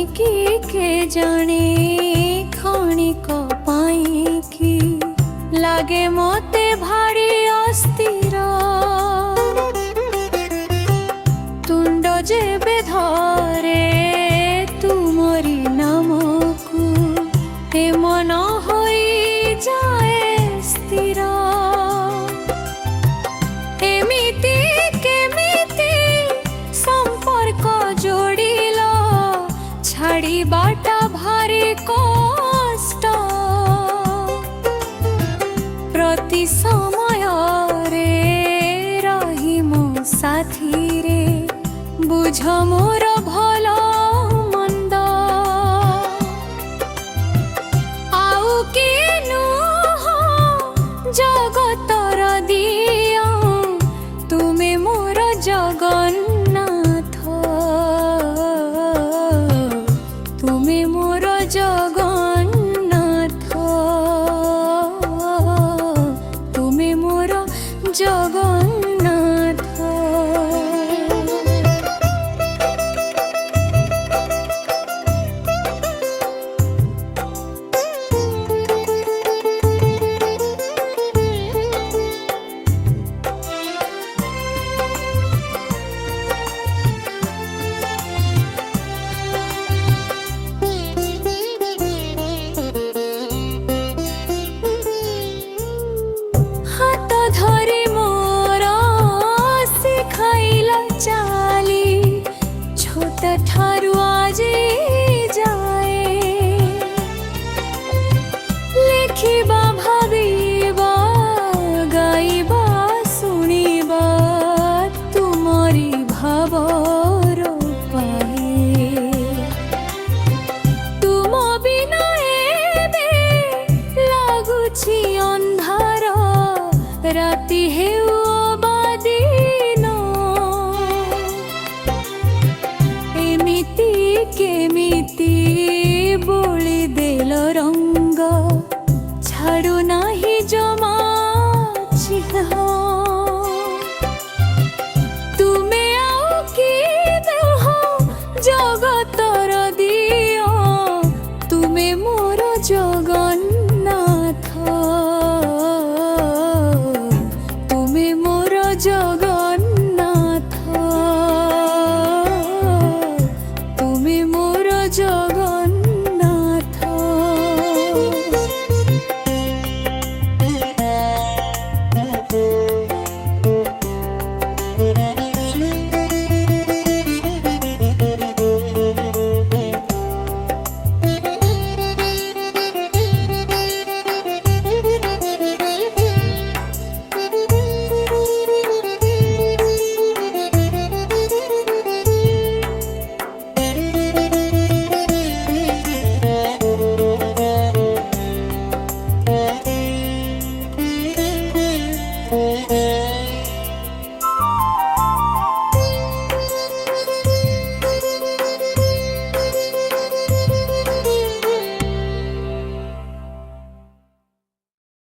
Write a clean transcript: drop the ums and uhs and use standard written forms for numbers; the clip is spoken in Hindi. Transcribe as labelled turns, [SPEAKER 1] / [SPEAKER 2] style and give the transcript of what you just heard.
[SPEAKER 1] काहींकी के जाने क्षणिक पाईंकी लागे मोते भारी अस्थिर तुंड जेबे धरे तुमरी नामकू हे मन होई जाए स्थिर एमिति केमिति संपर्क जोड़िल छाड़ी बाटा भारी कष्ट प्रति समय रे रही मो साथी रे बुझ मोर भल मंद आउ कि नुह जगतर दिया तुमे मोर जगन्नाथ तुमे मोर जगन्नाथ तुमे मोर जगन्नाथ। हाथ धरी मोर सिखाइला चाली छोट ठारू आजे जाए लिखिबा भाबिबा गाइबा शुणिबा तुमरी भावर पाए तुम बिना एबे लागुछि अंधार राति हेउ बादिन एमिति केमिति